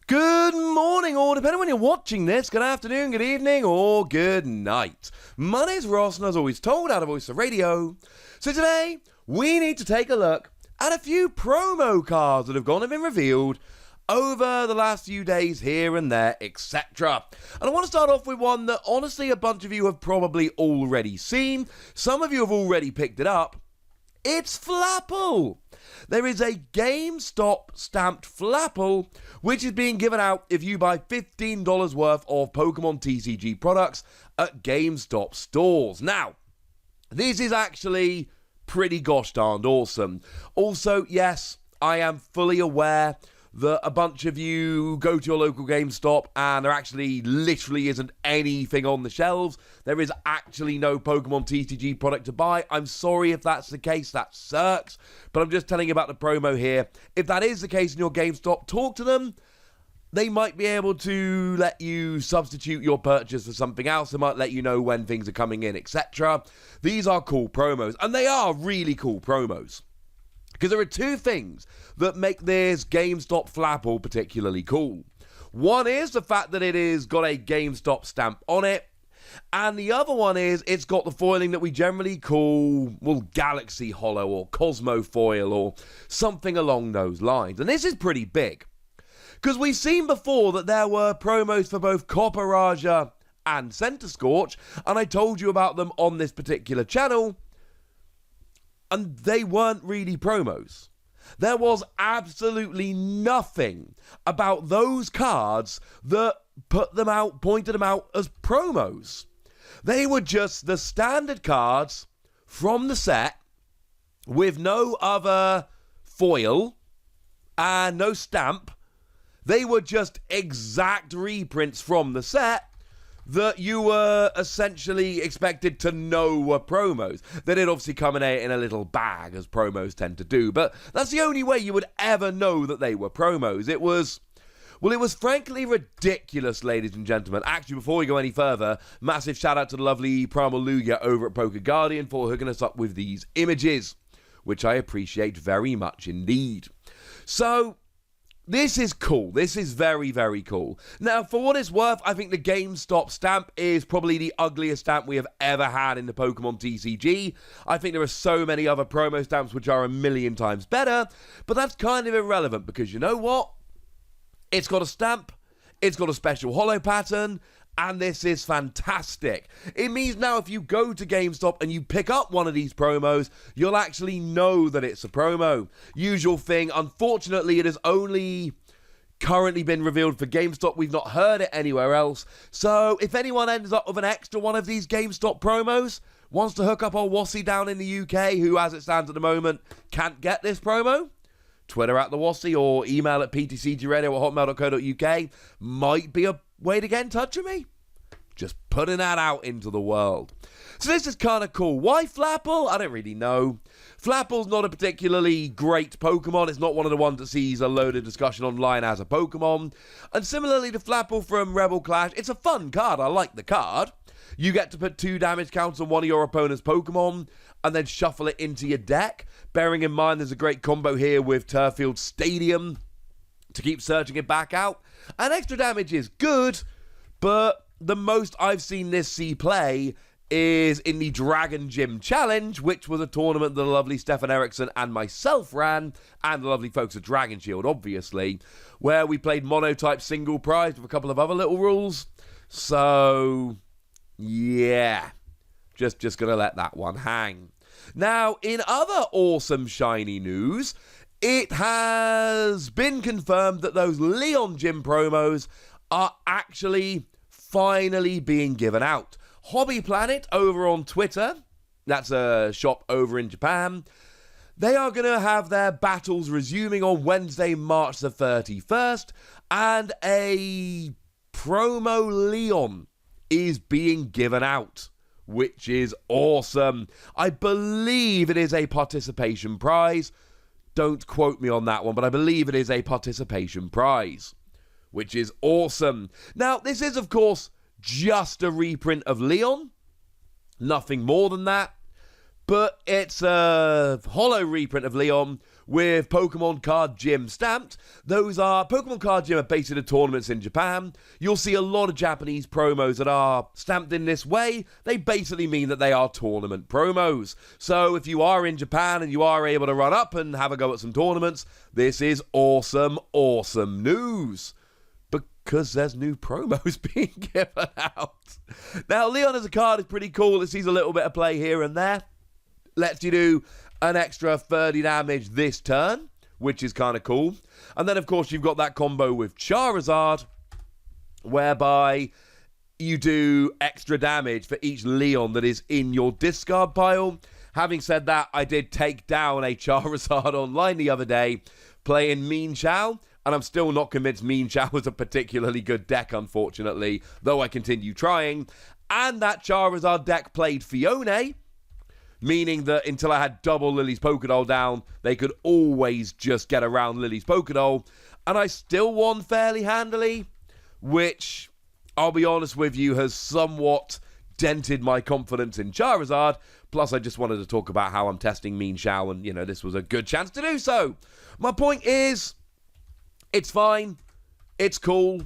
Good morning, or depending on when you're watching this, good afternoon, good evening, or good night. My name's Ross, and as always told, out of Voice of Radio. So today, we need to take a look at a few promo cards that have gone and been revealed over the last few days here and there, etc. And I want to start off with one that honestly a bunch of you have probably already seen. Some of you have already picked it up. It's Flapple. There is a GameStop stamped Flapple, which is being given out if you buy $15 worth of Pokémon TCG products at GameStop stores. Now, this is actually pretty gosh darned awesome. Also, yes, I am fully aware that a bunch of you go to your local GameStop and there actually literally isn't anything on the shelves. There is actually no Pokemon TCG product to buy. I'm sorry if that's the case, that sucks. But I'm just telling you about the promo here. If that is the case in your GameStop, talk to them. They might be able to let you substitute your purchase for something else. They might let you know when things are coming in, etc. These are cool promos, and they are really cool promos. Because there are two things that make this GameStop Flapple particularly cool. One is the fact that it has got a GameStop stamp on it. And the other one is it's got the foiling that we generally call, well, Galaxy Hollow or Cosmo Foil or something along those lines. And this is pretty big. Because we've seen before that there were promos for both Copper Raja and Center Scorch. And I told you about them on this particular channel. And they weren't really promos. There was absolutely nothing about those cards that pointed them out as promos. They were just the standard cards from the set with no other foil and no stamp. They were just exact reprints from the set that you were essentially expected to know were promos. They did obviously come in a little bag, as promos tend to do, but that's the only way you would ever know that they were promos. It was frankly ridiculous, ladies and gentlemen. Actually, before we go any further, massive shout out to the lovely Primal Lugia over at Poker Guardian for hooking us up with these images, which I appreciate very much indeed. So, this is cool. This is very, very cool. Now, for what it's worth, I think the GameStop stamp is probably the ugliest stamp we have ever had in the Pokemon TCG. I think there are so many other promo stamps which are a million times better, but that's kind of irrelevant because you know what? It's got a stamp, it's got a special holo pattern, and this is fantastic. It means now if you go to GameStop and you pick up one of these promos, you'll actually know that it's a promo. Usual thing, unfortunately it has only currently been revealed for GameStop. We've not heard it anywhere else. So if anyone ends up with an extra one of these GameStop promos, wants to hook up old Wassy down in the UK, who as it stands at the moment can't get this promo, Twitter at the Wassy or email at ptcgradio@hotmail.co.uk might be a way to get in touch with me. Just putting that out into the world. So this is kind of cool. Why Flapple? I don't really know. Flapple's not a particularly great Pokemon. It's not one of the ones that sees a load of discussion online as a Pokemon. And similarly to Flapple from Rebel Clash, it's a fun card. I like the card. You get to put 2 damage counts on one of your opponent's Pokemon and then shuffle it into your deck. Bearing in mind there's a great combo here with Turffield Stadium to keep searching it back out. And extra damage is good, but the most I've seen this see play is in the Dragon Gym Challenge, which was a tournament that the lovely Stefan Eriksson and myself ran, and the lovely folks at Dragon Shield, obviously, where we played monotype single prize with a couple of other little rules. So, yeah, just gonna let that one hang. Now, in other awesome shiny news, it has been confirmed that those Leon Gym promos are actually finally being given out. Hobby Planet over on Twitter, that's a shop over in Japan, they are going to have their battles resuming on Wednesday, March the 31st, and a promo Leon is being given out, which is awesome. I believe it is a participation prize. Don't quote me on that one, but I believe it is a participation prize, which is awesome. Now, this is, of course, just a reprint of Leon. Nothing more than that. But it's a holo reprint of Leon with Pokemon Card Gym stamped. Those are, Pokemon Card Gym are basically the tournaments in Japan. You'll see a lot of Japanese promos that are stamped in this way. They basically mean that they are tournament promos. So if you are in Japan and you are able to run up and have a go at some tournaments, this is awesome, awesome news. Because there's new promos being given out. Now, Leon as a card is pretty cool. It sees a little bit of play here and there. Lets you do an extra 30 damage this turn, which is kind of cool. And then, of course, you've got that combo with Charizard, whereby you do extra damage for each Leon that is in your discard pile. Having said that, I did take down a Charizard online the other day, playing Mean Chow. And I'm still not convinced Mean Chow was a particularly good deck, unfortunately, though I continue trying. And that Charizard deck played Fione, meaning that until I had double Lily's Pokédoll down, they could always just get around Lily's Pokédoll. And I still won fairly handily, which, I'll be honest with you, has somewhat dented my confidence in Charizard. Plus, I just wanted to talk about how I'm testing Mean Chow, and, this was a good chance to do so. My point is, it's fine. It's cool.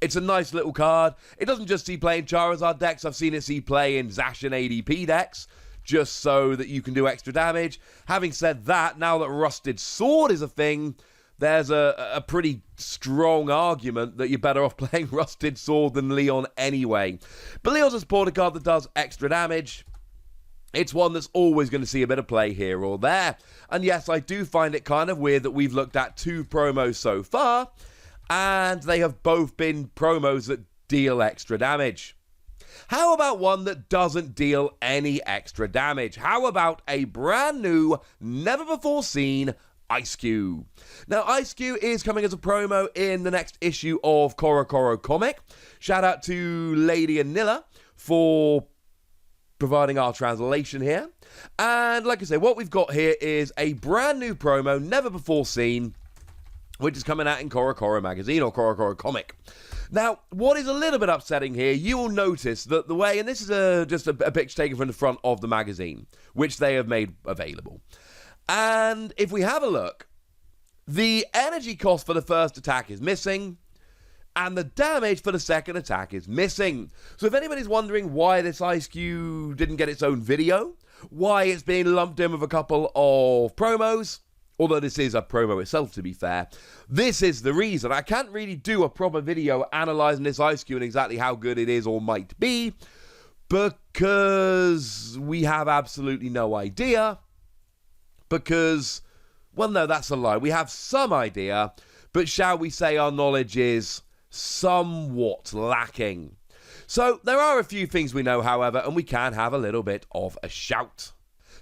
It's a nice little card. It doesn't just see play in Charizard decks. I've seen it see play in Zacian ADP decks, just so that you can do extra damage. Having said that, now that Rusted Sword is a thing, there's a pretty strong argument that you're better off playing Rusted Sword than Leon anyway. But Leon's a supporter card that does extra damage. It's one that's always going to see a bit of play here or there. And yes, I do find it kind of weird that we've looked at 2 promos so far, and they have both been promos that deal extra damage. How about one that doesn't deal any extra damage? How about a brand new, never before seen Eiscue? Now, Eiscue is coming as a promo in the next issue of Korokoro Comic. Shout out to Lady Anilla for providing our translation here. And like I say, what we've got here is a brand new promo, never before seen, which is coming out in Korokoro magazine or Korokoro comic. Now, what is a little bit upsetting here, you will notice that the way, and this is just a picture taken from the front of the magazine, which they have made available. And if we have a look, the energy cost for the first attack is missing, and the damage for the second attack is missing. So if anybody's wondering why this Eiscue didn't get its own video, why it's being lumped in with a couple of promos, although this is a promo itself, to be fair, this is the reason. I can't really do a proper video analysing this Eiscue and exactly how good it is or might be, because we have absolutely no idea. Because, well, no, that's a lie. We have some idea, but shall we say our knowledge is somewhat lacking. So there are a few things we know, however, and we can have a little bit of a shout.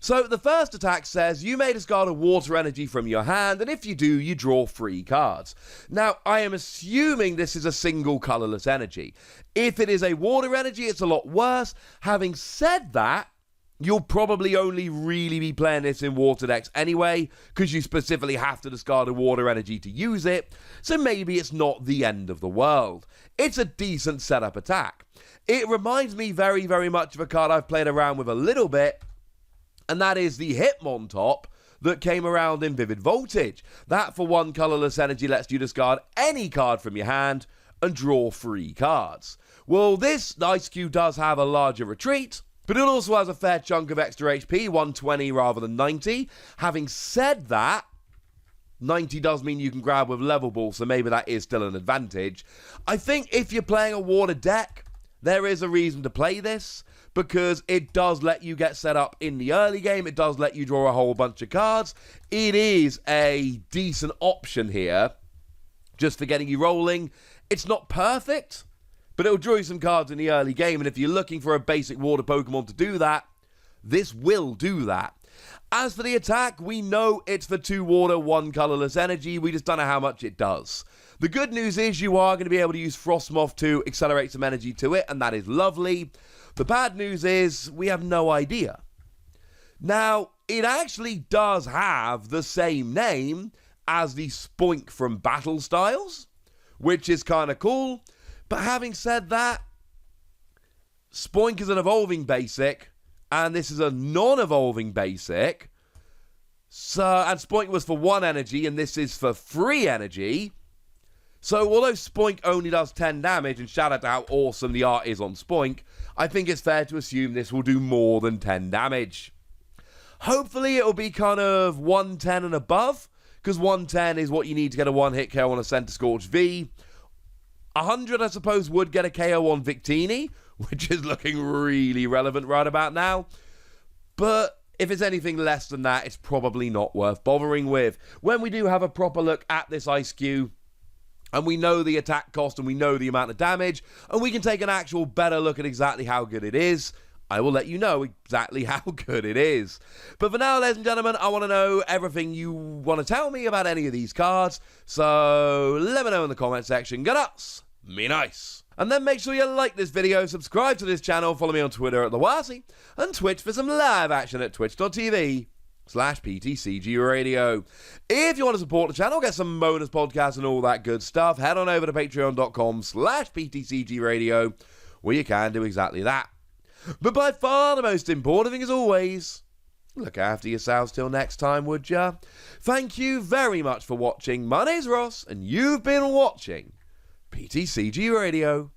So the first attack says, you may discard a water energy from your hand, and if you do, you draw 3 cards. Now, I am assuming this is a single colourless energy. If it is a water energy, it's a lot worse. Having said that, you'll probably only really be playing this in water decks anyway, because you specifically have to discard a water energy to use it, so maybe it's not the end of the world. It's a decent setup attack. It reminds me very, very much of a card I've played around with a little bit, and that is the Hitmontop that came around in Vivid Voltage. That, for 1 colourless energy, lets you discard any card from your hand and draw 3 cards. Well, this Eiscue does have a larger retreat, but it also has a fair chunk of extra HP, 120 rather than 90. Having said that, 90 does mean you can grab with level ball, so maybe that is still an advantage. I think if you're playing a water deck, there is a reason to play this, because it does let you get set up in the early game. It does let you draw a whole bunch of cards. It is a decent option here, just for getting you rolling. It's not perfect, but it'll draw you some cards in the early game, and if you're looking for a basic water Pokemon to do that, this will do that. As for the attack, we know it's for 2 water, 1 colourless energy. We just don't know how much it does. The good news is you are going to be able to use Frostmoth to accelerate some energy to it, and that is lovely. The bad news is we have no idea. Now, it actually does have the same name as the Spoink from Battle Styles, which is kind of cool. But having said that, Spoink is an evolving basic, and this is a non-evolving basic. So, and Spoink was for 1 energy, and this is for 3 energy. So, although Spoink only does 10 damage, and shout out to how awesome the art is on Spoink, I think it's fair to assume this will do more than 10 damage. Hopefully, it'll be kind of 110 and above, because 110 is what you need to get a 1-hit KO on a Center Scorch V. 100, I suppose, would get a KO on Victini, which is looking really relevant right about now. But if it's anything less than that, it's probably not worth bothering with. When we do have a proper look at this Eiscue, and we know the attack cost and we know the amount of damage, and we can take an actual better look at exactly how good it is, I will let you know exactly how good it is. But for now, ladies and gentlemen, I want to know everything you want to tell me about any of these cards, so let me know in the comment section. Go nuts, me nice. And then make sure you like this video, subscribe to this channel, follow me on Twitter at TheWasi, and Twitch for some live action at twitch.tv/PTCG Radio. If you want to support the channel, get some bonus podcasts and all that good stuff, head on over to patreon.com/PTCG Radio, where you can do exactly that. But by far the most important thing, as always, look after yourselves till next time, would ya? Thank you very much for watching. My name's Ross, and you've been watching PTCG Radio.